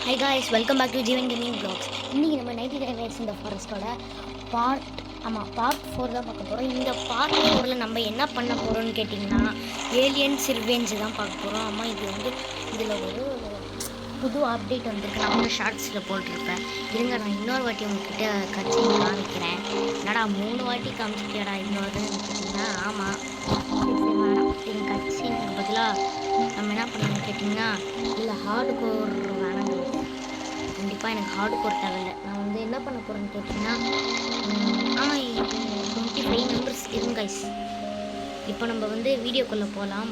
Hi guys, welcome back to Jeevan Gaming Vlogs. இன்னைக்கு நம்ம 99 Nights in the Forestோட part 4 தான் பார்க்க போகிறோம். இந்த பார்ட் 4ல் நம்ம என்ன பண்ண போகிறோம்னு கேட்டிங்கன்னா ஏலியன்ஸ் ரிவெஞ்ச் தான் பார்க்க போகிறோம். ஆமாம், இது வந்து இதில் ஒரு புது அப்டேட் வந்திருக்கு. நான் வந்து ஷார்ட்ஸில் போட்டிருப்பேன். இருங்க, நான் இன்னொரு வாட்டி உங்ககிட்ட கட்சி காமிக்கிறேன். என்னடா 3 வாட்டி காமிச்சிட்டியாடா இன்னொருன்னு கேட்டிங்கன்னா, ஆமாம் என் கட்சி பதிலாக நம்ம என்ன பண்ணணும்னு கேட்டிங்கன்னா, இல்லை ஹார்டு கோர் வேணாங்க. கண்டிப்பாக எனக்கு ஹார்டு கோர் தேவையில்லை. நான் வந்து என்ன பண்ண போகிறேன்னு கேட்டிங்கன்னா, 25 மெம்பர்ஸ் இருங்க கைஸ். இப்போ நம்ம வந்து வீடியோக்குள்ளே போகலாம்.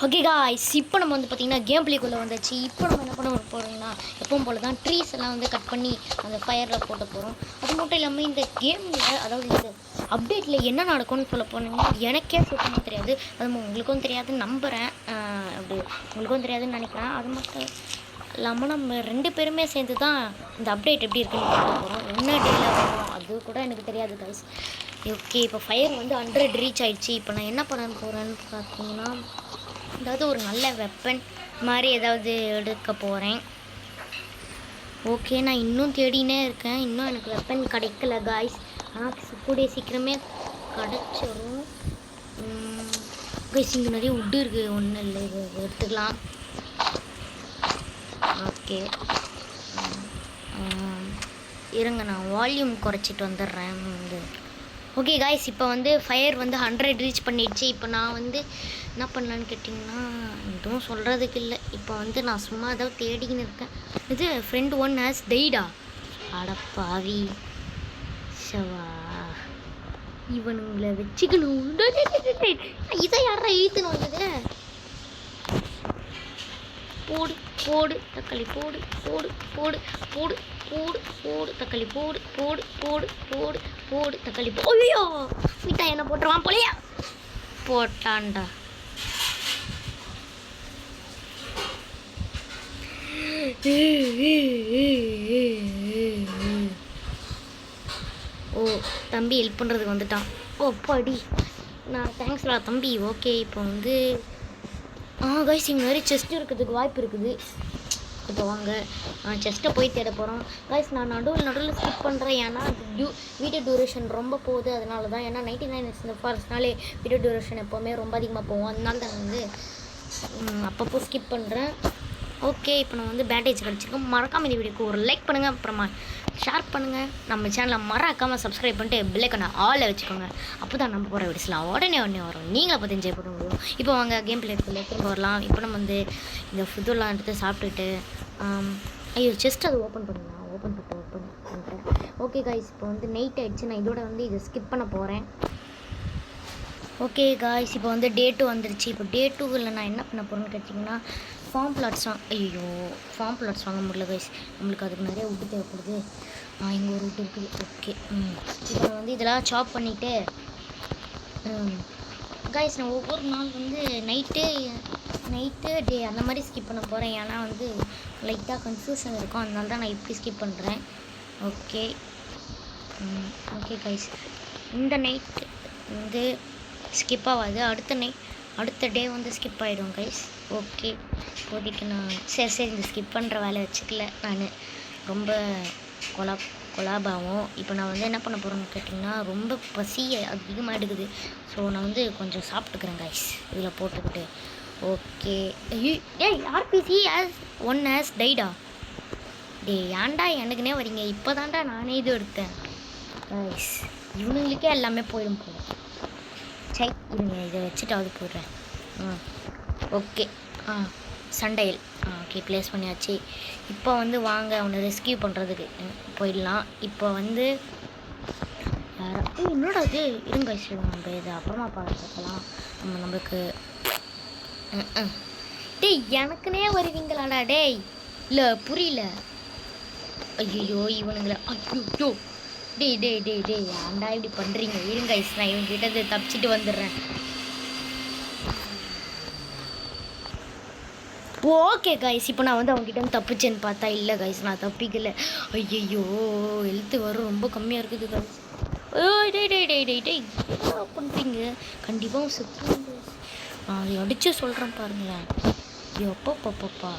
ஓகே காய்ஸ், இப்போ நம்ம வந்து பார்த்திங்கன்னா கேம் பிளேக்குள்ளே வந்துச்சு. இப்போ நம்ம என்ன பண்ண போகிறோம்னா, எப்பவும் போல் தான் ட்ரீஸ் எல்லாம் வந்து கட் பண்ணி அந்த ஃபயரில் போட்ட போகிறோம். அது மட்டும் இல்லாமல் இந்த கேமில், அதாவது இந்த அப்டேட்டில் என்ன நடக்கும்னு சொல்ல போனீங்கன்னா எனக்கே சுத்தமாக தெரியாது. அது உங்களுக்கும் தெரியாதுன்னு நம்புகிறேன். அப்படி உங்களுக்கும் தெரியாதுன்னு நினைக்கிறேன். அது மட்டும் இல்லாமல் நம்ம 2 பேருமே சேர்ந்து தான் இந்த அப்டேட் எப்படி இருக்குன்னு பார்க்க போகிறோம். என்ன டேயில் வரும் அது கூட எனக்கு தெரியாது கைஸ். ஓகே, இப்போ ஃபயர் வந்து 100 ரீச் ஆகிடுச்சு. இப்போ நான் என்ன பண்ண போகிறேன்னு பார்த்தீங்கன்னா, ஏதாவது ஒரு நல்ல வெப்பன் மாதிரி ஏதாவது எடுக்க போகிறேன். ஓகே, நான் இன்னும் தேடினே இருக்கேன். இன்னும் எனக்கு வெப்பன் கிடைக்கல காய்ஸ். ஆனால் கூடிய சீக்கிரமே கிடச்சிரும் கைஸ். இங்கே நிறைய உட்டு இருக்குது, ஒன்றும் இல்லை, இது எடுத்துக்கலாம். ஓகே இருங்க, நான் வால்யூம் குறைச்சிட்டு வந்துடுறேன் வந்து. ஓகே காய்ஸ், இப்போ வந்து ஃபயர் வந்து 100 ரீச் பண்ணிடுச்சு. இப்போ நான் வந்து என்ன பண்ணலான்னு கேட்டிங்கன்னா, எதுவும் சொல்கிறதுக்கு இல்லை. இப்போ வந்து நான் சும்மா ஏதாவது தேடிக்கின்னு இருக்கேன். இது ஃப்ரெண்ட் 1 ஹேஸ் டெய்டா. அடப்பாவி சவா, இவனுங்களை வச்சுக்கணும். இதை யாரா ஈத்துன்னு வந்தது? போடு போடு தக்காளி, போடு போடு போடு போடு போடு போடு தக்காளி, போடு போடு போடு போடு போடு தக்காளி. ஐயோ, வீட்டா என்ன போட்டுருவான் போலையா? போட்டான்டா. ஓ, தம்பி ஹெல்ப் பண்ணுறதுக்கு வந்துட்டான். ஓ படி, நான் தேங்க்ஸ்டா தம்பி. ஓகே, இப்போ வந்து கைஸ் இங்கே நிறைய செஸ்ட் இருக்கிறதுக்கு வாய்ப்பு இருக்குது. இப்போ வாங்க செஸ்ட்டை போய் தேட போகிறோம் கைஸ். நான் நடுவில் ஸ்கிப் பண்ணுறேன். ஏன்னா வீடியோ டியூரேஷன் ரொம்ப போகுது, அதனால தான். ஏன்னா 99 Nights in the Forestனாலே வீடியோ டியூரேஷன் எப்போவுமே ரொம்ப அதிகமாக போகும். அதனால தான் வந்து அப்பப்போ ஸ்கிப் பண்ணுறேன். ஓகே, இப்போ நான் வந்து பேண்டேஜ் கிடச்சிருக்கோம். மறக்காமல் இந்த வீடியோக்கு ஒரு லைக் பண்ணுங்கள், அப்புறமா ஷேர் பண்ணுங்கள். நம்ம சேனலை மறக்காமல் சப்ஸ்கிரைப் பண்ணிட்டு பெல்லைக்கான ஆளில் வச்சுக்கோங்க. அப்போ தான் நம்ம போகிற வீடியோஸ்லாம் உடனே வரும். நீங்களை பார்த்து என்ஜாய் பண்ண முடியும். இப்போ வாங்க கேம் பிளேக்குள்ளே திரும்ப வரலாம். இப்போ நம்ம வந்து இந்த ஃபுட்டெல்லாம் எடுத்து சாப்பிட்டுட்டு ஐயோ செஸ்ட் அது ஓப்பன் பண்ணிட்டேன். ஓகே காய்ஸ், இப்போ வந்து நைட் ஆகிடுச்சு. நான் இதோட வந்து இதை ஸ்கிப் பண்ண போகிறேன். ஓகே காய்ஸ், இப்போ வந்து டே 2 வந்துருச்சு. இப்போ டே 2வில் நான் என்ன பண்ண போகிறேன்னு கேட்டிங்கன்னா, ஃபார்ம் பிளாட்ஸ் ஃபார்ம் பிளாட்ஸ் வாங்க முடியல கைஸ். நம்மளுக்கு அதுக்கு நிறைய உட்டு தேவைப்படுது. இங்கே ஒரு உட்டு இருக்குது. ஓகே, இப்போ வந்து இதெல்லாம் சாப் பண்ணிவிட்டு கைஸ், நான் ஒவ்வொரு நாள் வந்து நைட்டு டே அந்த மாதிரி ஸ்கிப் பண்ண போகிறேன். ஏன்னா வந்து லைட்டாக கன்ஃபியூஷன் இருக்கும், அதனால தான் நான் இப்படி ஸ்கிப் பண்ணுறேன். ஓகே கைஸ், இந்த நைட் வந்து ஸ்கிப் ஆகாது. அடுத்த டே வந்து ஸ்கிப் ஆகிடும் கைஸ். ஓகே, இப்போதைக்கு நான் சரி இந்த ஸ்கிப் பண்ணுற வேலை வச்சுக்கல. நான் ரொம்ப கொலாபாகும். இப்போ நான் வந்து என்ன பண்ண போகிறேன்னு கேட்டிங்கன்னா, ரொம்ப பசி அதிகமாக எடுக்குது. ஸோ நான் வந்து கொஞ்சம் சாப்பிட்டுக்கிறேன் கைஸ் இதில் போட்டுக்கிட்டு. ஓகே, ஆர்பிசி ஒன் ஹேஸ் டைடா. ஏன்டா எனக்குனே வரீங்க? இப்போ தான்டா நானே இது எடுத்தேன் கைஸ். இவனுங்களுக்கே எல்லாமே போயிடும் போல. சை, இருங்க இதை வச்சுட்டாவது போடுறேன். ஓகே, சண்டையில் ஓகே ப்ளேஸ் பண்ணியாச்சு. இப்போ வந்து வாங்க அவனை ரெஸ்கியூ பண்ணுறதுக்கு போயிடலாம். இப்போ வந்து என்னோட இது இருங்க நம்ம இதை அப்புறமா பார்க்கலாம். நம்மளுக்கு டேய் எனக்குனே வருவீங்களாடா டேய்? இல்லை புரியல. ஐயோ இவனுங்களா, ஐயோ டேய் ஏன்டா இப்படி பண்ணுறீங்க? இருங்க கைஸ், நான் இவங்ககிட்ட தப்பிச்சிட்டு வந்துடுறேன். ஓகே கைஸ், இப்போ நான் வந்து அவங்ககிட்ட தப்பிச்சேன்னு பார்த்தா இல்லை கைஸ், நான் தப்பிக்கல. ஐயோ ஹெல்த்து வரும் ரொம்ப கம்மியாக இருக்குது கைஸ். டேய் என்ன பண்ணுறீங்க? கண்டிப்பாக செத்து அதை அடித்து சொல்கிறேன் பாருங்களேன். எப்பப்பப்பா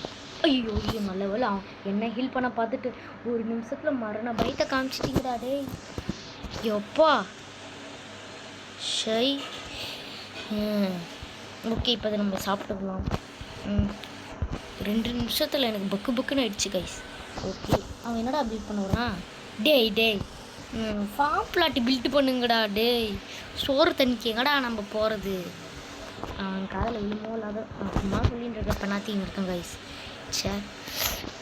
ஐயோ ஐயோ நல்ல வேலை என்ன ஹீல் பண்ண பார்த்துட்டு ஒரு நிமிஷத்தில் மரண பயத்தை காமிச்சிட்டிங்கடா டேய் எப்பா ஷை ஓகே இப்போ அதை நம்ம சாப்பிட்டுக்கலாம் 2 நிமிஷத்தில் எனக்கு பக்கு பக்குன்னு ஆயிடுச்சு கைஸ் ஓகே அவன் என்னடா பில்ட் பண்ணுவான் டேய் ஃபார்ம் பிளாட் பில்ட் பண்ணுங்கடா டேய் சோறு தண்ணிக்கு எங்கடா நம்ம போகிறது அவன் காதில் விழுமோ இல்லாத சும்மா சொல்லிட்டு இருக்க பெண்ணாத்தின்னு இருக்கேன் கைஸ் சே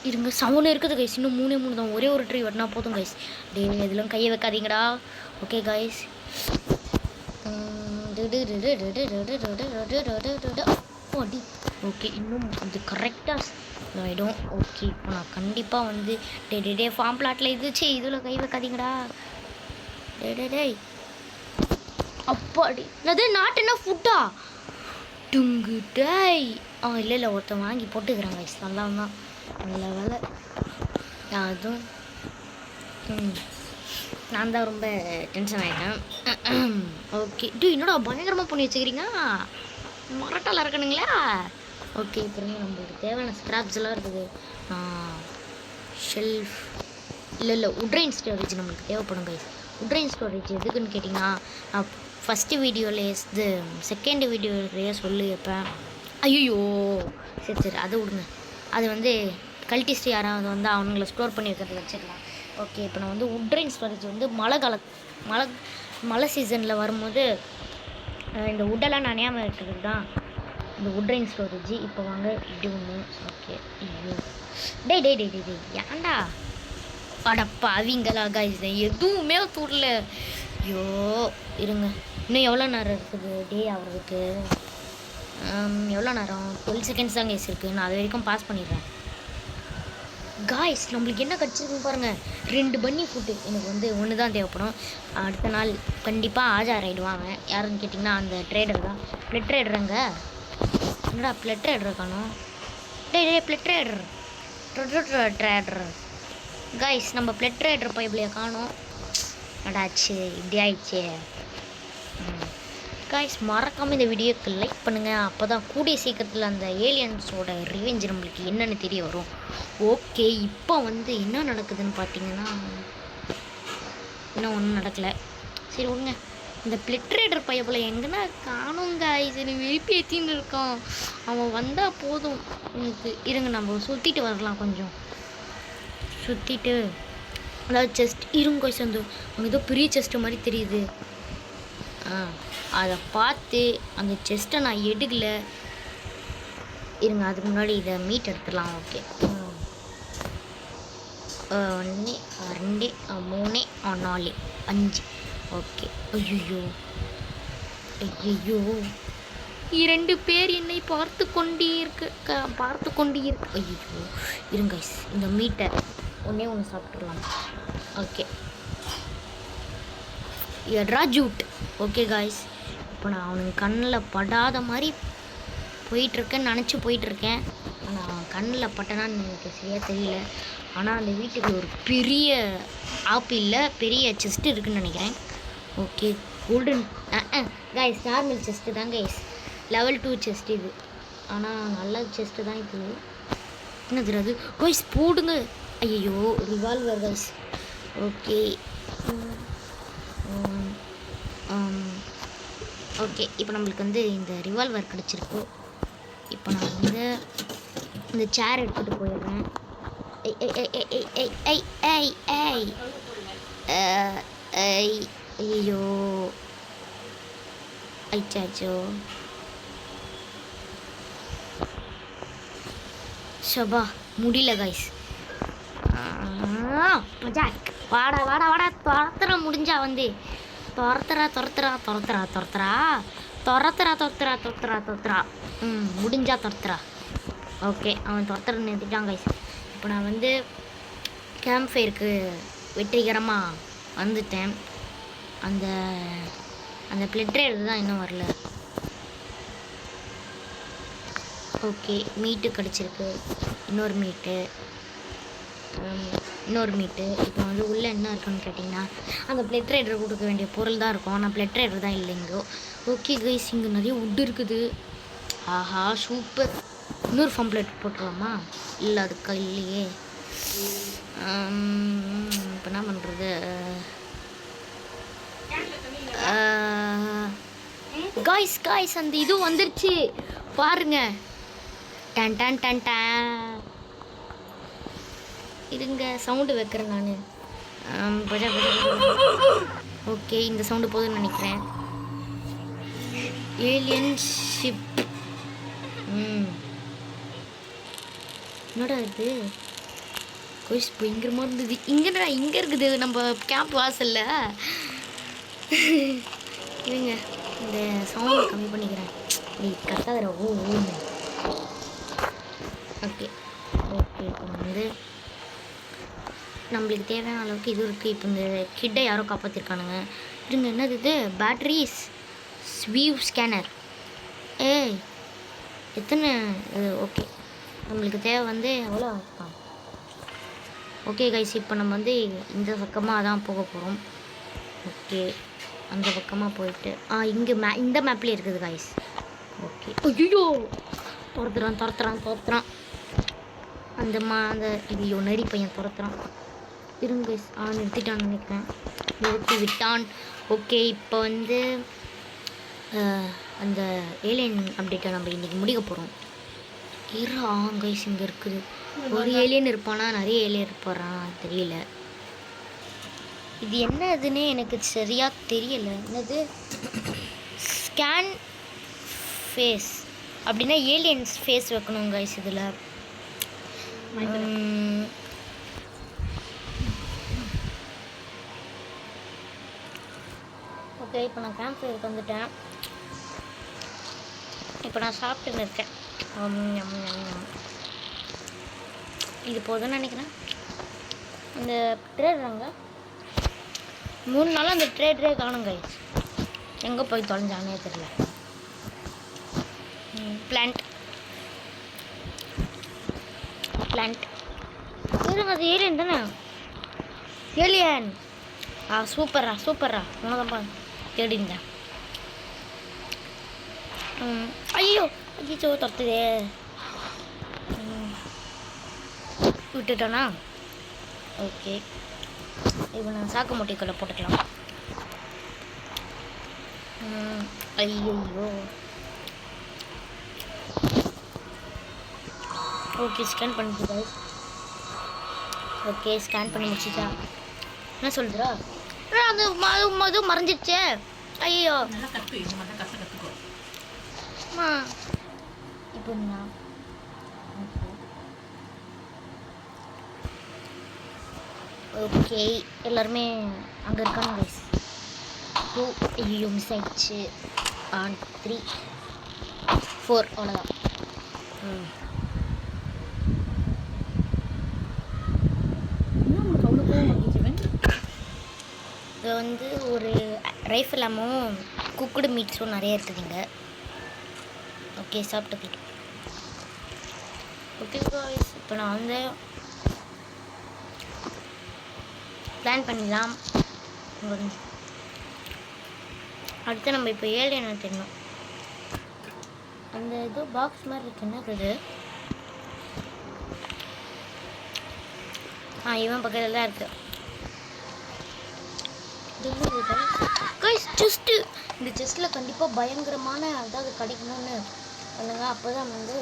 இருங்க சவுண்டு இருக்குது கைஸ் இன்னும் 3 தான் ஒரே ஒரு ட்ரீ வெட்டினா போதும் கைஸ் டே எதுலாம் கையை வைக்காதீங்கடா ஓகே கைஸ் ஓகே இன்னும் அது கரெக்டாக ஆகிடும் ஓகே இப்போ நான் கண்டிப்பாக வந்து டே ஃபார்ம் பிளாட்டில் இதுச்சு இதில் கை வைக்காதீங்கடா டேய் அப்பாடி அது நாட்டு என்ன ஃபுட்டா டுங்கு டேய் இல்லை ஒருத்தன் வாங்கி போட்டுக்கிறாங்க கைஸ் நல்லா தான் நல்ல வேலை அதுவும் நான் தான் ரொம்ப டென்ஷன் ஆகிட்டேன் ஓகே என்னடா பயங்கரமாக பண்ணி வச்சுக்கிறீங்க மரட்டால் இருக்கணுங்களா ஓகே இப்போ நம்மளுக்கு தேவையான ஸ்க்ராப்ஸ் எல்லாம் இருக்குது ஷெல்ஃப் இல்லை உட்ரைன் ஸ்டோரேஜ் நம்மளுக்கு தேவைப்படும் கைஸ் உட்ரைன் ஸ்டோரேஜ் எதுக்குன்னு கேட்டிங்கன்னா நான் ஃபஸ்ட்டு வீடியோவிலே இது செகண்ட் வீடியோவிலேயே சொல்லியிருப்பேன் ஐயோ சரி அதை விடுங்க அது வந்து கல்டிஸ்ட் யாராவது வந்து அவனுங்களை ஸ்டோர் பண்ணி வைக்கிறது வச்சுக்கலாம் ஓகே இப்போ நான் வந்து உட்ரைன் ஸ்டோரேஜ் வந்து மழை சீசனில் வரும்போது இந்த உட்டெல்லாம் நனையாமல் இருக்கிறது தான் இந்த உட்ரைன் ஸ்டோரேஜ் இப்போ வாங்க இப்படி ஒன்று ஓகே ஐயோ டேய் ஏன்டா அடப்பா அவங்களா கைஸ் எதுவுமே தூரல ஐயோ இருங்க இன்னும் எவ்வளோ நேரம் இருக்குது டே ஆகிறதுக்கு எவ்வளோ நேரம் 12 செகண்ட்ஸ் தான் கைஸ் இருக்குது நான் அது வரைக்கும் பாஸ் பண்ணிடுறேன் காய்ஸ் நம்மளுக்கு என்ன கிடச்சிருக்குன்னு பாருங்கள் 2 பன்னி ஃபுட்டு எனக்கு வந்து ஒன்று தான் தேவைப்படும் அடுத்த நாள் கண்டிப்பாக ஆஜார் ஆகிடுவாங்க யாருன்னு கேட்டிங்கன்னா அந்த ட்ரேடர் தான் பிளட் ட்ரேடருங்க என்னடா பிளட் ட்ரேடர் காணும் டே பிளட் ட்ரேடர் காய்ஸ் நம்ம பிளட் ட்ரேடர் பைபிளையை காணும் அடாச்சு இப்படி ஆயிடுச்சு காய்ஸ் மறக்காமல் இந்த வீடியோக்கு லைக் பண்ணுங்கள் அப்போ தான் கூடிய சீக்கிரத்தில் அந்த ஏலியன்ஸோட ரிவெஞ்ச் நம்மளுக்கு என்னென்னு தெரிய வரும் ஓகே இப்போ வந்து என்ன நடக்குதுன்னு பார்த்தீங்கன்னா இன்னும் ஒன்றும் நடக்கலை சரி விடுங்க இந்த பிளட் ட்ரேடர் பையப்பில் எங்கன்னா காணும் காய்ஸ் எனக்கு விருப்பி ஏற்றின்னு இருக்கான் அவன் வந்தால் போதும் எனக்கு இருங்க நம்ம சுற்றிட்டு வரலாம் கொஞ்சம் சுற்றிட்டு அதாவது செஸ்ட் இருங்க காய்ஸ் அந்த அங்கே ஏதோ பெரிய செஸ்ட்டு மாதிரி தெரியுது அதை பார்த்து அந்த செஸ்ட்டை நான் எடுக்கல இருங்க அதுக்கு முன்னாடி இதை மீட் எடுத்துடலாம் ஓகே 1 2 3 4 5 ஓகே ஐயோ 2 பேர் என்னை பார்த்து கொண்டே ஐயோ இருங்க இந்த மீட்டை ஒன்று சாப்பிட்டுடலாம் ஓகே எட்ரா ஜூட் ஓகே காய்ஸ் இப்போ நான் அவனுக்கு கண்ணில் படாத மாதிரி போயிட்டுருக்கேன்னு நினச்சி போயிட்டுருக்கேன் ஆனால் அவன் கண்ணில் பட்டனான்னு எனக்கு சரியாக தெரியல ஆனால் அந்த வீட்டுக்கு ஒரு பெரிய பெரிய செஸ்ட்டு இருக்குதுன்னு நினைக்கிறேன் okay golden guys normal chest தான் கைஸ் லெவல் 2 செஸ்ட் இது ஆனால் நல்ல செஸ்ட்டு தான் இது என்ன தெரியாது காய்ஸ் போடுங்க ஐயோ ரிவால்வர் கைஸ் ஓகே ஓகே இப்போ நம்மளுக்கு வந்து இந்த ரிவால்வர் கிடச்சிருக்கு இப்போ நான் வந்து இந்த சேர் எடுத்துகிட்டு போயிடுறேன் ஐயோ ஐச்சாச்சோ ஷபா முடியல கைஸ் வாடா துரத்துற முடிஞ்சா வந்து துரத்துறா முடிஞ்சா துரத்துறா ஓகே அவன் துரத்துற நிறுத்திட்டான் கைஸ் இப்போ நான் வந்து கேம்ப் ஃபயருக்கு வெற்றிகரமாக வந்துட்டேன் அந்த பிளட் ட்ரேடர் தான் இன்னும் வரல ஓகே மீட்டு கிடச்சிருக்கு இன்னொரு மீட்டு இப்போ வந்து உள்ளே என்ன இருக்குன்னு கேட்டிங்கன்னா அந்த பிளட் ரைடர் கொடுக்க வேண்டிய பொருள் தான் இருக்கும் ஆனால் பிளட் ரைடர் தான் இல்லைங்கோ ஓகே கைஸ் இங்கே நிறைய உட் இருக்குது ஆஹா சூப்பர் இன்னொரு ஃபார்ம்ப்ளேட் போட்டுடலாமா? இல்லை அதுக்கா இல்லையே. இப்போ என்ன பண்ணுறது? காய்ஸ் அந்த இது வந்துருச்சு பாருங்க. டன் டன் டன் டன். இருங்க சவுண்டு வைக்கிறேன் நான். ஓகே இந்த சவுண்டு போதும்னு நினைக்கிறேன். Alien ship. என்னடா இது? கோயிஸ் பயங்கரமாக இருந்தது. இங்கே இருக்குது நம்ம கேம்ப் வாசல்ல. இருங்க இந்த சவுண்டு கம்மி பண்ணிக்கிறேன். நீ கத்தாதர. ஓகே இப்போ வந்து நம்மளுக்கு தேவையான அளவுக்கு இது இருக்குது. இப்போ இந்த கிட்டை யாரோ காப்பாற்றிருக்கானுங்க. இருங்க என்னது இது? பேட்ரிஸ் ஸ்வீவ் ஸ்கேனர். எத்தனை இது? ஓகே நம்மளுக்கு தேவை வந்து எவ்வளோ? ஓகே கைஸ் இப்போ நம்ம வந்து இந்த பக்கமாக தான் போக போகிறோம். ஓகே அந்த பக்கமாக போயிட்டு இங்கே இந்த மேப்லேயே இருக்குது கைஸ். ஓகே ஐயோ துரத்துறான் அந்த ஐயோ நரி பையன் துரத்துறான். இருங்க கைஸ் நிறுத்திட்டான்னு நினைக்கிறேன். நிறுத்தி விட்டான். ஓகே இப்போ வந்து அந்த ஏலியன் அப்டேட்டை நம்ம இன்றைக்கி முடிக்க போகிறோம். கைஸ் இங்கே இருக்குது. ஒரு ஏலியன் இருப்பானா நிறைய ஏலியன் இருப்பாரான் தெரியல. இது என்ன அதுன்னு எனக்கு சரியாக தெரியல. என்னது ஸ்கேன் ஃபேஸ் அப்படின்னா ஏலியன்ஸ் ஃபேஸ் வைக்கணும் கைஸ் இதில். ஓகே இப்போ நான் கேம்ப் ஃபயருக்கு வந்துட்டேன். இப்போ நான் சாப்பிட்டுன்னு இருக்கேன். இது போதும்னு நினைக்கிறேன். இந்த ட்ரேடுறாங்க 3 நாளாக அந்த ட்ரேடரே காணுங்க. எங்கே போய் தொலைஞ்சானே தெரியல. பிளான்ட் இருங்க அது ஏலியன் தானே? ஏலியன் சூப்பரா உனதான்ப்பா தேடிந்தேன். ஐயோ துரத்துதே. விட்டுட்டானா? ஓகே இப்போ நான் சாக்கு மூட்டைக்குள்ளே போட்டுக்கலாம். ஐயோ ஓகே ஸ்கேன் பண்ணிட்டு. ஓகே ஸ்கேன் பண்ணி முடிச்சுட்டா. என்ன சொல்லுறா? அந்த மது மறைஞ்சிடுச்சே. ஐயோ இப்போ நான் ஓகே எல்லாருமே அங்கே இருக்காங்க கைஸ். 2 ஐயோ மிஸ் ஆயிடுச்சு. 3 4 அவ்வளோதான். இது வந்து ஒரு ரைஃபிள் அம்மும் குக்குடு மீட்ஸும் நிறைய இருக்குதுங்க. ஓகே சாப்பிட்டுக்கிட்டு. ஓகே கைஸ் இப்போ நான் வந்து பிளான் பண்ணிடலாம். அடுத்து நம்ம இப்போ ஏலியனை தெரியணும். அந்த இது பாக்ஸ் மாதிரி இருக்கு. என்ன இருக்குது? இவன் பக்கத்தில் தான் இருக்கு. Guys chest. இந்த செஸ்ட்டில் கண்டிப்பாக பயங்கரமான அதாவது கிடைக்கணும்னு பண்ணுங்க. அப்போ தான் வந்து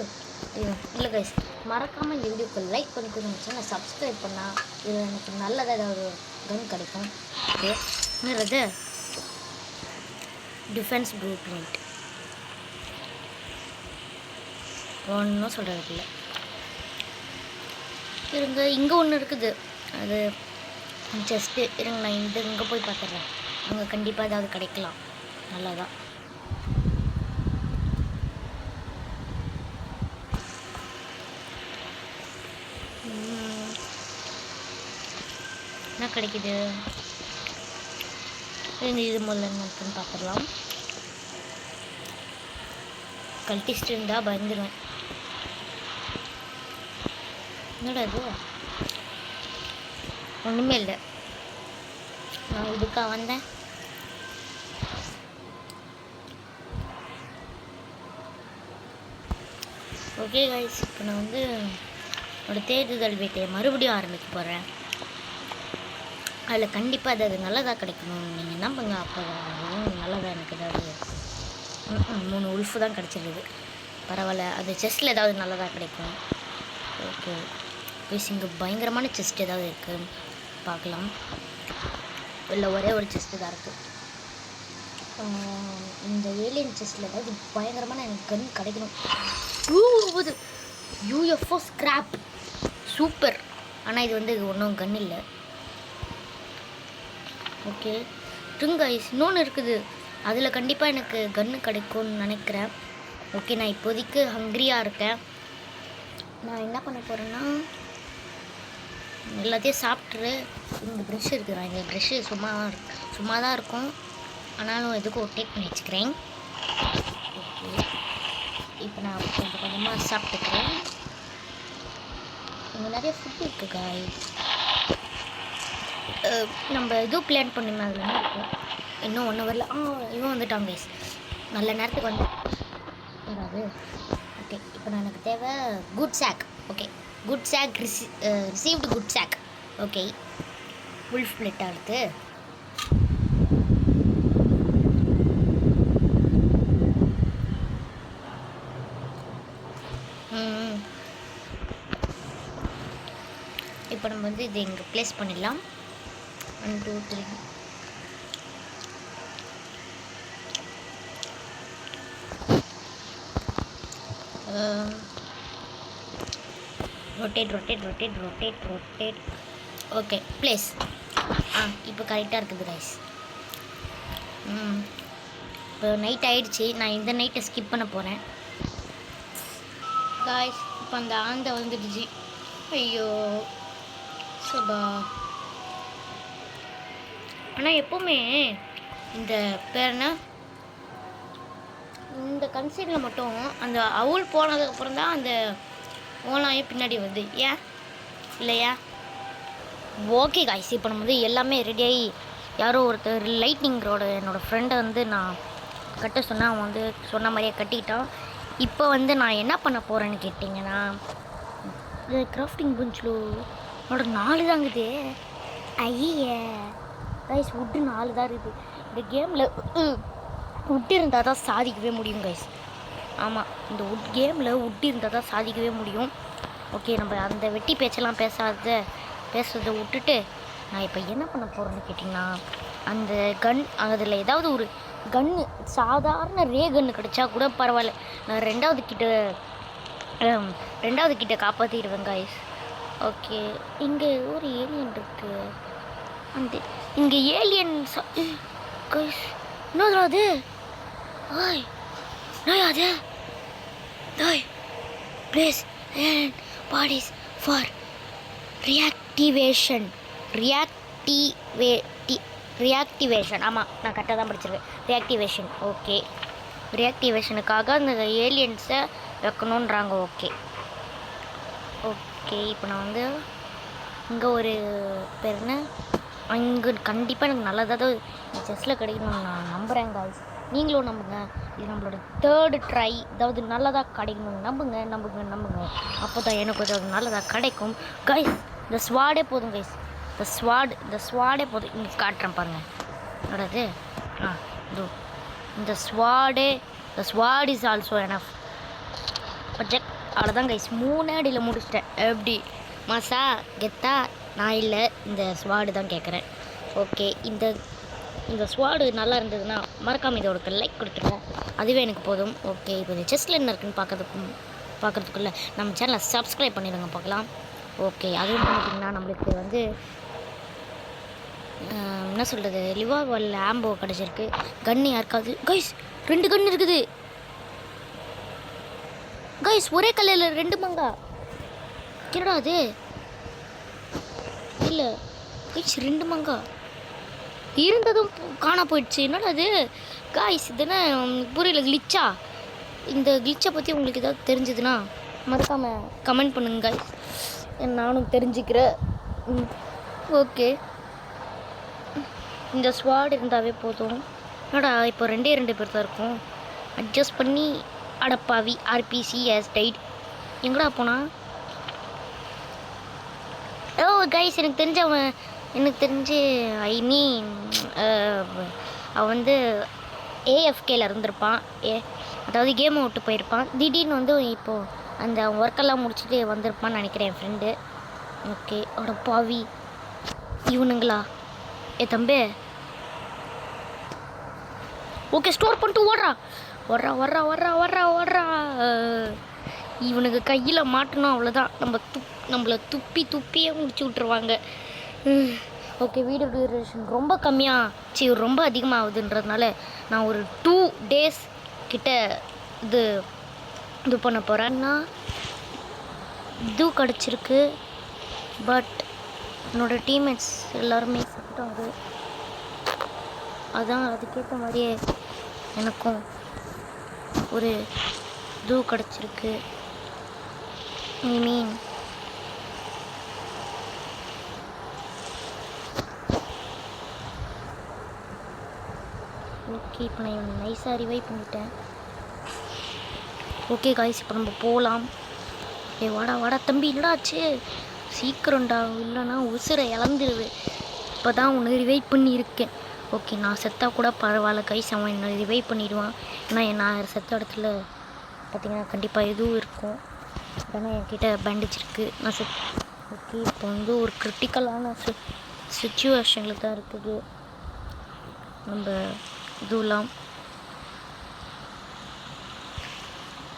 இல்லை கைஸ் மறக்காமல் இந்த வீடியோக்கு லைக் பண்ணிக்கணும். சேனல் சப்ஸ்கிரைப் பண்ணால் இது எனக்கு நல்லதாக ஏதாவது கன் கிடைக்கும். ஓகே என்னது? Defence blue print. ஒன்றும் சொல்கிறது இல்லை. இருங்க இங்கே ஒன்று இருக்குது. அது ஜஸ்ட்டு இருங்க நான் இங்கே போய் பார்த்துட்றேன். அங்கே கண்டிப்பாக ஏதாவது கிடைக்கலாம். நல்லாதான். என்ன கிடைக்குது? இது முதல்ல என்னன்னு பார்த்துடலாம். கல்டிஸ்ட் இருந்தால் பயந்துடுவேன். என்னடா இது? ஒன்றுமே இல்லை. நான் இதுக்காக வந்தேன். ஓகே கைஸ், இப்போ நான் வந்து என்னோடய தேடுதல் வேட்டையை மறுபடியும் ஆரம்பிக்க போகிறேன். அதில் கண்டிப்பாக அது நல்லதாக கிடைக்கணும். நீங்கள் நம்புங்க. அப்போ நல்லதாக எனக்கு ஏதாவது 3 உல்ஃபு தான் கிடச்சிருக்குது. பரவாயில்ல, அது செஸ்ட்டில் ஏதாவது நல்லதாக கிடைக்கும். ஓகே கைஸ், இங்கே பயங்கரமான செஸ்ட் ஏதாவது இருக்குது பார்க்கலாம். இல்லை ஒரே ஒரு செஸ்ட்டு தான் இருக்குது. இந்த ஏலியன் செஸ்ட்டில் ஏதாவது பயங்கரமான எனக்கு கன் கிடைக்கணும். UFO scrap super. ஆனால் இது வந்து ஒன்றும் கன் இல்லை. ஓகே ட்ரிங்கைஸ் இன்னொன்று இருக்குது, அதில் கண்டிப்பாக எனக்கு கன்று கிடைக்கும்னு நினைக்கிறேன். ஓகே, நான் இப்போதைக்கு ஹங்க்ரியாக இருக்கேன். நான் என்ன பண்ண போகிறேன்னா எல்லாத்தையும் சாப்பிட்ரு. இங்கே ப்ரெஷ் இருக்குது, நான் இந்த ப்ரெஷ்ஷு சும்மா தான் இருக்கும், ஆனாலும் எதுக்கும் டேக் பண்ணி வச்சுக்கிறேன். ஓகே, இப்போ நான் கொஞ்சம் கொஞ்சமாக சாப்பிட்டுக்கிறேன். இங்கே நிறைய ஃபுட் இருக்குது காய்ஸ். நம்ம எதுவும் பிளான் பண்ணுமே அதில் என்ன இருக்கும். இன்னும் 1 ஹவரில் இவன் வந்துட்டான் கைஸ். நல்ல நேரத்துக்கு வந்து வராது. ஓகே, இப்போ நான் எனக்கு தேவை good sack. Okay, good sack received good sack. Okay, wolf blade அடுத்து இப்போ நம்ம வந்து இதை இங்கே ப்ளேஸ் பண்ணிடலாம். 1 2 3 ரொட்டேட். Okay place. இப்போ கரெக்டாக இருக்குது கைஸ். இப்போ நைட் ஆகிடுச்சி. நான் இந்த நைட்டை ஸ்கிப் பண்ண போகிறேன் காய்ஸ். இப்போ அந்த ஆந்தை வந்துடுச்சு. ஐயோ சபா. ஆனால் எப்போவுமே இந்த பேர் என்ன, இந்த கன்சைனில் மட்டும் அந்த அவுல் போனதுக்கப்புறம் தான் அந்த ஓனாயே பின்னாடி வருது. ஏன் இல்லையா? ஓகே காய்ஸ், இப்போ நம்ம வந்து எல்லாமே ரெடியாகி யாரோ ஒருத்தர் லைட்னிங் ரோடு என்னோடய ஃப்ரெண்டை வந்து நான் கட்ட சொன்னேன். அவன் வந்து சொன்ன மாதிரியே கட்டிக்கிட்டான். இப்போ வந்து நான் என்ன பண்ண போகிறேன்னு கேட்டிங்கன்னா, இந்த கிராஃப்டிங் பெஞ்சில் என்னோட 4 தாங்குது. ஐய கைஸ், வுட்டு 4 தான் இருக்குது. இந்த கேமில் வுட்டு இருந்தால் தான் சாதிக்கவே முடியும் கைஸ். ஆமாம், இந்த கேமில் வுட்டு இருந்தால் தான் சாதிக்கவே முடியும். ஓகே, நம்ம அந்த வெட்டி பேச்செல்லாம் பேசுறதை விட்டுட்டு நான் இப்போ என்ன பண்ண போகிறேன்னு கேட்டிங்கன்னா, அந்த கன் அதில் ஏதாவது ஒரு கன்று, சாதாரண ரே கன்று கிடச்சா கூட பரவாயில்ல, நான் ரெண்டாவது கிட்ட காப்பாற்றிடுவேன் கைஸ். ஓகே, இங்கே ஒரு ஏலியன் இருக்குது. அந்த இங்கே ஏலியன் கைஸ் என்னது அது? அது place and bodies for reactivation. ஆமாம், நான் கரெக்டாக தான் படிச்சிருக்கேன். ரியாக்டிவேஷன். ஓகே, ரியாக்டிவேஷனுக்காக அந்த ஏலியன்ஸை வைக்கணுன்றாங்க. ஓகே, இப்போ நான் வந்து இங்கே ஒரு பேர் என்ன, இங்கே கண்டிப்பாக எனக்கு நல்லதாக செஸ்ஸில் கிடைக்கணும்னு நான் நம்புகிறேன் காய்ஸ். நீங்களும் நம்புங்க. இது நம்மளோட 3rd ட்ரை. அதாவது நல்லதாக கிடைக்கணும். நம்புங்க. அப்போ தான் எனக்கு அது நல்லதாக கிடைக்கும் கைஸ். இந்த ஸ்வாடே போதும் கைஸ். இந்த ஸ்வாடே போதும். இங்கே காட்டுறேன் பாருங்கள் என்னோடது. இந்த ஸ்வாட் இஸ் ஆல்சோ எனஃப். ப்ரொஜெக்ட் அவ்வளோதான் கைஸ். 3 அடியில் முடிச்சிட்டேன். எப்படி மாசா கெத்தா? நான் இல்லை, இந்த ஸ்வாடு தான் கேட்குறேன். ஓகே, இந்த ஸ்வாடு நல்லா இருந்ததுன்னா மறக்காமல் இதோட லைக் கொடுத்துருங்க. அதுவே எனக்கு போதும். ஓகே, இப்போ இந்த செஸ்ட்டில் என்ன இருக்குன்னு பார்க்குறதுக்குள்ளே நம்ம சேனலை சப்ஸ்கிரைப் பண்ணிடுங்க பார்க்கலாம். ஓகே, அதுவும் பண்ணிட்டிங்கன்னா நம்மளுக்கு வந்து என்ன சொல்கிறது, லிவாவல் ஆம்போ கிடச்சிருக்கு. கன்று யாருக்காவது கைஸ் 2 கன்று இருக்குது கைஸ். ஒரே கல்லில் 2 மங்கா. என்னடா அது? இல்லை கைஸ், 2 மங்கா இருந்ததும் காணா போயிடுச்சு. என்னடா அது காய்ஸ்? இதுனா புரியல. கிளிச்சா? இந்த கிளிச்சை பற்றி உங்களுக்கு ஏதாவது தெரிஞ்சதுன்னா மறக்காமல் கமெண்ட் பண்ணுங்க காய்ஸ், நானும் தெரிஞ்சுக்கிறேன். ஓகே, இந்த ஸ்வாட் இருந்தாவே போதும். என்னடா இப்போ 2 பேர் தான் இருக்கும். அட்ஜஸ்ட் பண்ணி அடப்பாவி. RPC has died. எங்கடா போனா? ஓ கைஸ், எனக்கு தெரிஞ்சு ஐ மீன் அவன் வந்து ஏஎஃப்கேல இருந்திருப்பான். அதாவது கேமை விட்டு போயிருப்பான். திடீர்னு வந்து இப்போது அந்த ஒர்க்கெல்லாம் முடிச்சுட்டு வந்திருப்பான்னு நினைக்கிறேன் என் ஃப்ரெண்டு. ஓகே, அட பாவி இவனுங்களா? தம்பி, ஓகே ஸ்டோர் பண்ணிட்டு ஓடுறா. இவனுக்கு கையில் மாட்டணும், அவ்வளோதான். நம்மளை துப்பியே முடிச்சு விட்ருவாங்க. ஓகே, வீடியோ டியூரேஷன் ரொம்ப கம்மியாக ரொம்ப அதிகமாகுதுன்றதுனால நான் ஒரு 2 days கிட்ட இது பண்ண போகிறேன்னா இது கிடச்சிருக்கு. பட் என்னோடய டீம்மேட்ஸ் எல்லாருமே சாப்பிட்டாங்க. அதான் அதுக்கேற்ற மாதிரியே எனக்கும் ஒரு இது கிடச்சிருக்கு. ஐ மீன் ஓகே, இப்போ நான் இவனை நைஸாக ரிவைவ் பண்ணிட்டேன். ஓகே காய்ஸ், இப்போ நம்ம போகலாம். வாடா தம்பி, என்னடாச்சு? சீக்கிரம்டா, இல்லைன்னா உசுரை இழந்துருது. இப்போ தான் உன்னை ரிவைவ் பண்ணியிருக்கேன். ஓகே, நான் செத்தா கூட பரவாயில்ல கைஸ், அவன் என்னை ரிவைவ் பண்ணிவிடுவான். ஏன்னா நான் செத்த இடத்துல பார்த்திங்கன்னா கண்டிப்பாக எதுவும் இருக்கும். ஏன்னா என்கிட்ட பேண்டேஜ் இருக்குது. ஓகே, இப்போ வந்து ஒரு கிரிட்டிக்கலான சுச்சுவேஷனில் தான் இருக்குது நம்ம இதுலாம்.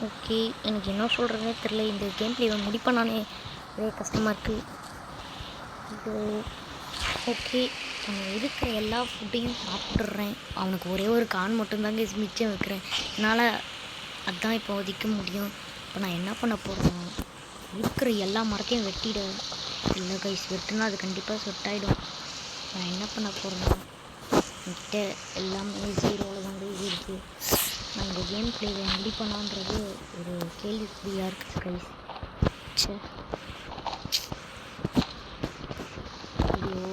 ஓகே, எனக்கு என்ன சொல்கிறதுனே தெரில. இந்த கேம் பிளேவை முடிப்பேனானே ஒரே கஷ்டமாக இருக்குது. இது ஓகே, அவன் இருக்கிற எல்லா ஃபுட்டையும் சாப்பிட்றேன். அவனுக்கு ஒரே ஒரு கான் மட்டும்தாங்க மிச்சம் வைக்கிறேன். என்னால் அதுதான் இப்போ ஒதிக்க முடியும். இப்போ நான் என்ன பண்ண போகிறேன்? இருக்கிற எல்லா மரத்தையும் வெட்டிட இல்லை கைஸ், வெட்டுனா அது கண்டிப்பாக சொட்டாயிடும். நான் என்ன பண்ண போகிறேன்னா, என்கிட்ட எல்லாமே 0ல் தாங்க இருக்குது. நான் இந்த கேம் பிளேவை முடிப்பேனான்றது ஒரு கேள்விக்குறியாக இருக்குது கைஸ். சே, ஐயோ.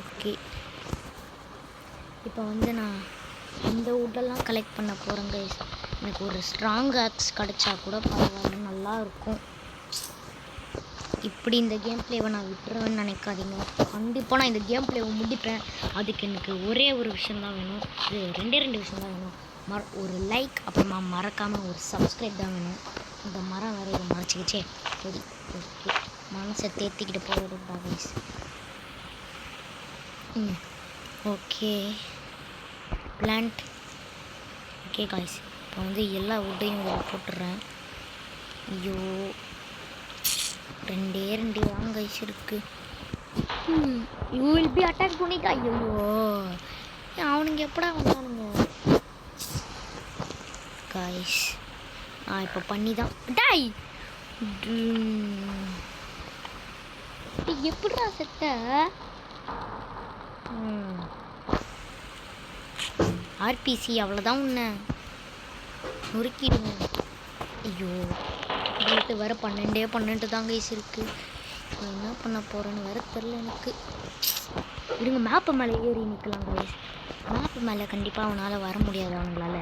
ஓகே, இப்போ வந்து நான் இந்த வுட்டெல்லாம் கலெக்ட் பண்ண போகிறேன் கைஸ். எனக்கு ஒரு ஸ்ட்ராங் ஆக்ஸ் கிடச்சா கூட பரவாயில்ல, நல்லா இருக்கும். இப்படி இந்த கேம் பிளேவை நான் விட்டுருவேன்னு நினைக்காதீங்க. கண்டிப்பாக நான் இந்த கேம் பிளேவை முடிப்பேன். அதுக்கு எனக்கு ஒரே ஒரு விஷயந்தான் வேணும். இது 2 விஷயம் தான் வேணும். ஒரு லைக், அப்புறமா மறக்காமல் ஒரு சப்ஸ்கிரைப் தான் வேணும். இந்த மரம் வேறு இதை மறைச்சிக்கிச்சே. சரி, ஓகே, மனசை தேர்த்திக்கிட்டு போயிடும்டா guys. Okay, plant. Okay guys, இப்போ வந்து எல்லா வுட்டையும் இதில் போட்டுடுறேன். ஐயோ, 2 தான் கைஸ் இருக்குது. யூ வில் பி அட்டாக் பண்ணிக்கா. ஐயோ, அவனுங்க எப்படா வந்தானுங்க காய்ஸ்? நான் இப்போ பண்ணி தான் டாய். எப்படிடா செத்த? ஆர்பிசி அவ்வளோதான் உன்னை நொறுக்கிடுங்க. ஐயோ, உங்களுக்கு வேறு 12 தான் கைஸ் இருக்குது. இப்போ என்ன பண்ண போகிறேன்னு வேறு தெரில எனக்கு. இருங்க, மேப்பு மேலே ஏறி நிற்கலாம் கைஸ். மேப்பு மேலே கண்டிப்பாக அவனால் வர முடியாது அவங்களால.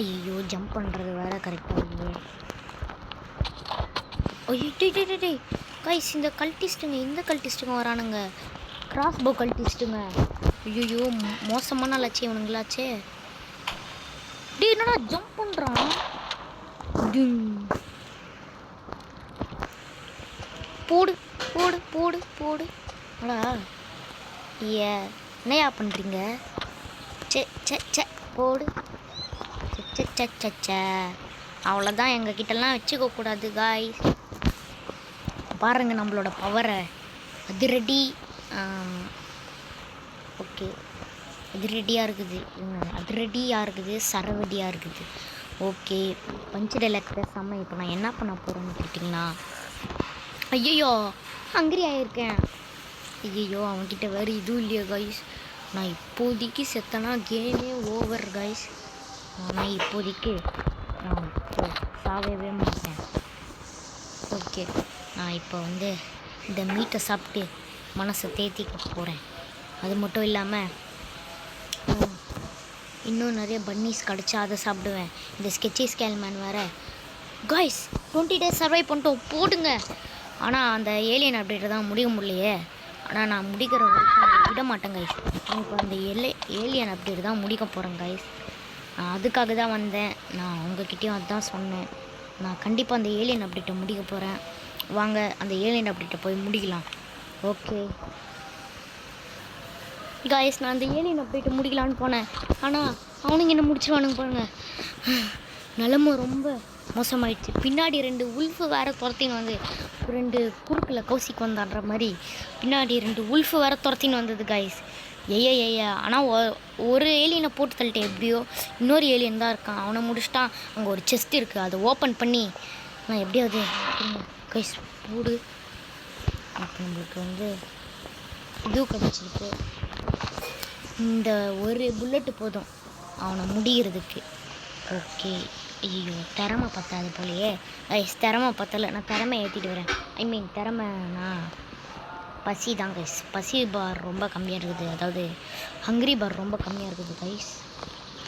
ஐயோ, ஜம்ப் பண்ணுறது வேறு கரெக்டாக இல்லையே. ஐயோ டே கைஸ், இந்த கல்டிஸ்ட்டுங்க வரானுங்க. கிராஸ்போ கல்டிஸ்ட்டுங்க. ஐயோ, மோசமான லட்சியம் இவனுங்களாச்சே. டே, என்னடா ஜம்ப் பண்ணுறான்? போடு போடு போடு போடு. அடா என்னையா பண்ணுறீங்க? சே போடு. சே அவ்வளோதான், எங்ககிட்டலாம் வச்சுக்க கூடாது காய்ஸ். பாருங்க நம்மளோட பவரை. அதிரடி. ஓகே, அதிரடியாக இருக்குது, சரவடியாக இருக்குது. ஓகே, பஞ்சர் எலக்ட்ரஸ் செம்ம. இப்போ நான் என்ன பண்ண போகிறேன்னு கேட்டிங்கன்னா, ஐயோ ஹங்கிரி ஆகியிருக்கேன். ஐயோ, அவன்கிட்ட வேறு இதுவும் இல்லையா கைஸ்? நான் இப்போதைக்கு செத்தனா கேமே ஓவர் கைஸ். நான் இப்போதைக்கு சாகவே மாட்டேன். ஓகே, நான் இப்போ வந்து இந்த மீட்டை சாப்பிட்டு மனசை தேத்திக்க போகிறேன். அது மட்டும் இல்லாமல் இன்னும் நிறைய பன்னீஸ் கிடச்சா அதை சாப்பிடுவேன். இந்த ஸ்கெட்சி ஸ்கேல்மேன் வேறு. காய்ஸ் 20 days சர்வை பண்ணிட்டோம் போடுங்க. ஆனால் அந்த ஏலியன் அப்டேட்டை தான் முடிக்க முடியலையே. ஆனால் நான் முடிக்கிற வரைக்கும் விட மாட்டேன் கைஸ். இப்போ அந்த ஏலியன் அப்டேட் தான் முடிக்க போகிறேன் கைஸ். நான் அதுக்காக தான் வந்தேன். நான் உங்ககிட்டயும் அதுதான் சொன்னேன். நான் கண்டிப்பாக அந்த ஏலியன் அப்டேட்டை முடிக்க போகிறேன். வாங்க அந்த ஏலியன் அப்டேட்டை போய் முடிக்கலாம். ஓகே காய்ஸ், நான் அந்த ஏலியன் அப்டேட்டை முடிக்கலான்னு போனேன். ஆனால் அவனுங்க என்ன முடிச்சிருவானுங்க பாருங்க. நிலமை ரொம்ப மோசமாயிடுச்சு. பின்னாடி 2 உல்ஃபு வேறு துரத்தின்னு வந்து 2 குறுக்கில் கௌசிக்கு வந்தான்ற மாதிரி பின்னாடி 2 உல்ஃபு வேறு துரத்தின்னு வந்தது காய்ஸ். ஏய்யா ஆனால் ஒரு ஏலியனை போட்டு தள்ளிட்டேன். எப்படியோ இன்னொரு ஏலியன் தான் இருக்கான். அவனை முடிச்சிட்டான். அங்கே ஒரு செஸ்ட் இருக்குது. அதை ஓப்பன் பண்ணி நான் எப்படியாவது கைஸ் போடு. அப்போ நம்மளுக்கு வந்து இது கிடச்சிருக்கு. இந்த ஒரு புல்லட்டு போதும் அவனை முடிகிறதுக்கு. ஓகே. ஐயோ திறமை பத்தாது போலையே கைஸ். திறமை பத்தலை. நான் திறமை ஏற்றிட்டு வரேன். ஐ மீன் திறமைனா பசி தான் கைஸ். பசி பார் ரொம்ப கம்மியாக இருக்குது. அதாவது ஹங்க்ரி பார் ரொம்ப கம்மியாக இருக்குது கைஸ்.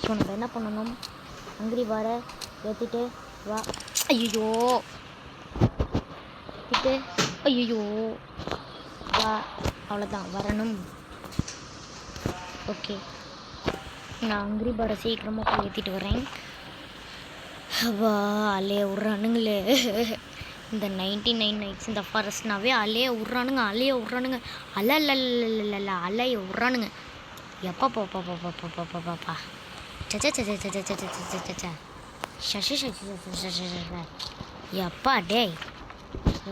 ஸோ நம்ம என்ன பண்ணணும், ஹங்க்ரி பாரை ஏற்றிட்டு வா. ஐயோ ஏற்றிட்டு ஐயோ வா. அவ்வளோதான் வரணும். ஓகே நான் ஹங்க்ரி பாரை சீக்கிரமாக போய் ஏற்றிட்டு வரேன். வா அலைய விட்றானுங்களே. இந்த 99 nights இந்த ஃபாரஸ்ட்னாவே அலைய விட்றானுங்க. அலைய விட்றானுங்க. எப்பா பாப்பா எப்பா டேய்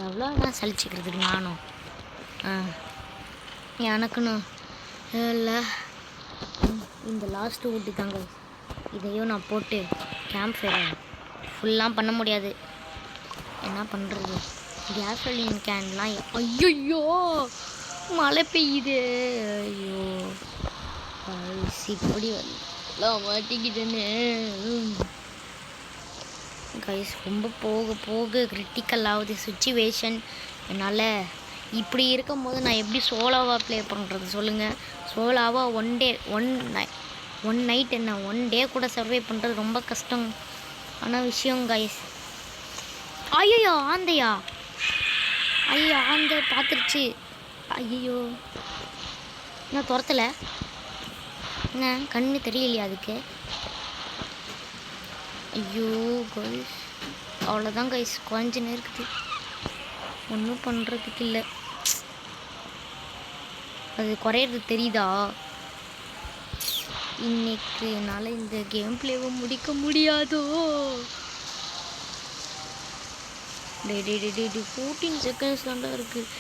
எவ்வளோ நான் சலிச்சுக்கிறதுக்கு நானும் எனக்குன்னு இல்லை. இந்த லாஸ்ட்டு ஊட்டி தாங்க. இதையும் நான் போட்டு கேம்ப் ஃபயர் ஃபுல்லாக பண்ண முடியாது. என்ன பண்ணுறது, கேசோலின் கேன்லாம் ஐயோ மழை பெய்யுது. ஐயோ இப்படி எல்லாம் மாட்டிக்கிட்டேன்னு கைஸ். ரொம்ப போக போக கிரிட்டிக்கல் ஆகுது சுச்சுவேஷன். என்னால் இப்படி இருக்கும் போது நான் எப்படி சோலோவாக ப்ளே பண்ணுறது சொல்லுங்கள். சோலோவாக ஒன் நைட் என்ன 1 day கூட சர்வே பண்ணுறது ரொம்ப கஷ்டம். ஆனால் விஷயம் கைஸ். ஐயோ ஆந்தையா. ஐயோ ஆந்தை பார்த்துருச்சு. ஐயோ நான் துரத்தலை. என்ன கண்ணு தெரியலையா அதுக்கு. ஐயோ கைஸ் அவ்வளோதான் கைஸ். குறைஞ்சினே இருக்குது. ஒன்றும் பண்ணுறதுக்கு இல்லை. அது குறையிறது தெரியுதா. இன்னைக்கு என்னால் இந்த கேம் பிளேவை முடிக்க முடியாதோ. டே 14 seconds தாண்டா இருக்குது.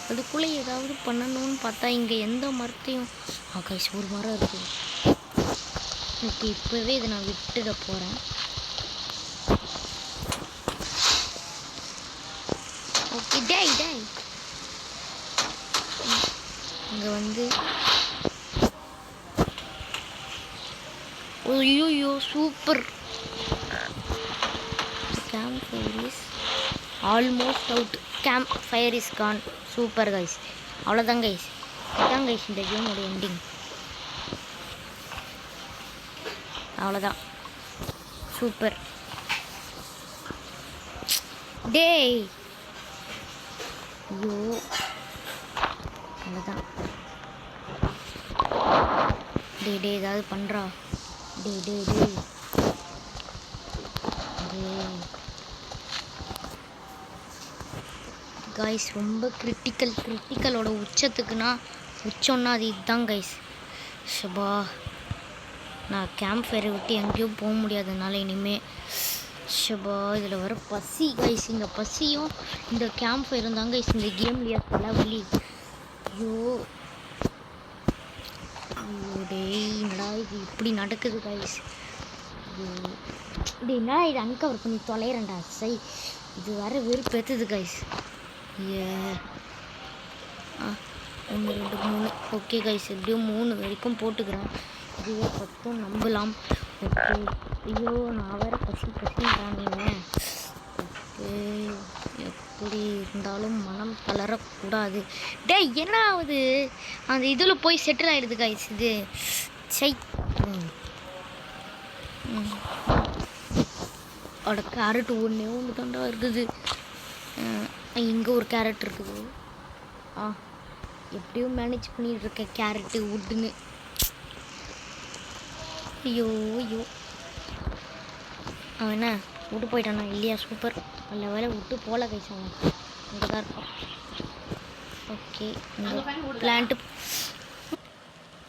அதுக்குள்ளே ஏதாவது பண்ணணும்னு பார்த்தா இங்கே எந்த மரத்தையும் கைஸ் ஒரு மரம் இருக்குது. ஓகே இப்போவே இதை நான் விட்டுட போகிறேன். ஓகே டேய் இங்கே வந்து ஐயோ super. Camp fire is almost out. Camp fire is gone. Super guys. அவ்வளோதான் கைஸ். இதுதான் கைஸ் இந்த கேமோட எண்டிங். அவ்வளோதான். சூப்பர். டேய் ஐயோ அவ்வளோதான். டே ஏதாவது பண்ணுறா. டே கைஸ் ரொம்ப கிரிட்டிக்கலோட உச்சத்துக்குன்னா உச்சம்னா அது இதுதான் கைஸ். ஷபா நான் கேம்ப் ஃபயரை விட்டு எங்கேயும் போக முடியாததுனால இனிமேல் ஷபா இதில் வர பசி கைஸ். இந்த பசியும் இந்த கேம்ப் ஃபயரும் தான் கைஸ் இந்த கேம்லேயே தலைவலி. ஐயோ டேய் என்னடா இது இப்படி நடக்குது கைஸ். டே என்ன இது அன்கவர் பண்ணி தொலைகிறேன்டா. சரி இது வர வெறுப்பேற்றுது கைஸ். 1 2 3 ஓகே கைஸ் எப்படியோ 3 வரைக்கும் போட்டுக்கிறேன். இதுவே 10 நம்பலாம். ஓகே ஐயோ நான் வேறு பசின்றானே. ஓகே எப்படி இருந்தாலும் மனம் தளரக்கூடாது. டே என்ன ஆகுது அந்த இதில் போய் செட்டில் ஆகிடுது கைஸ். இது சை அட கேரட் ஒன்று தாண்டா இருக்குது. இங்கே ஒரு கேரட் இருக்குது. எப்படியும் மேனேஜ் பண்ணிட்டு இருக்கேன் கேரட்டு உட்டுன்னு. ஐயோ ஐயோ, அவன் என்ன விட்டு போயிட்டானா? இல்லையா, சூப்பர், நல்ல வேலை விட்டு போகல கைஸ். அவன் அங்கே தான் இருப்பான். Okay, plant.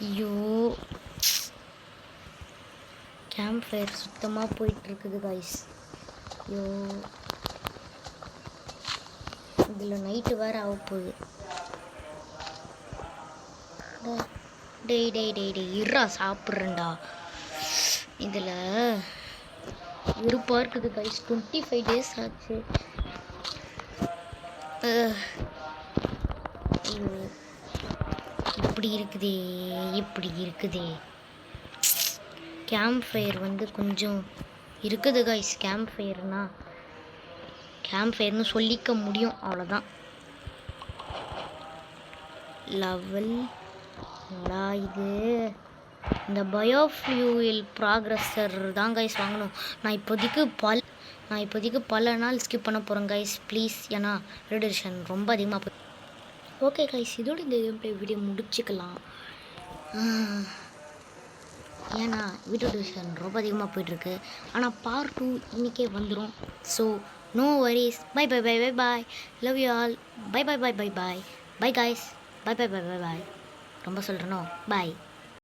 ஐயோ, கேம்ப் ஃபயர் சுத்தமாக போயிட்டுருக்குது கைஸ். ஐயோ, இதில் நைட்டு வேறு ஆக போகுது. டேய் டேய் டேய் டேய் இருறா, சாப்பிட்றேன்டா. இதில் விருப்பாக இருக்குது கைஸ். 25 days ஆச்சு. ஐயோ, இப்படி இருக்குதே. கேம்ப் ஃபயர் கொஞ்சம் இருக்குது கைஸ். கேம்ப் ஃபயர்னு சொல்லிக்க முடியும், அவ்வளோதான். லெவல் இது இந்த பயோஃபியூயல் ப்ராக்ரஸர் தான் கைஸ் வாங்கணும். நான் இப்போதைக்கு பல நாள் ஸ்கிப் பண்ண போகிறேன் கைஸ், ப்ளீஸ். ஏன்னா ரேடியேஷன் ரொம்ப அதிகமாக போய். ஓகே கைஸ், இதோட இந்த வீடியோ முடிச்சுக்கலாம். ஏன்னா வீடியோ டியூஷன் ரொம்ப அதிகமாக போயிட்டுருக்கு. ஆனால் பார்ட் 2 இன்றைக்கே வந்துடும். So no worries. Bye bye bye bye bye. Love you all. Bye bye bye bye bye. Bye guys. Bye bye bye bye bye. ரொம்ப சொல்கிறேனோ, பாய்.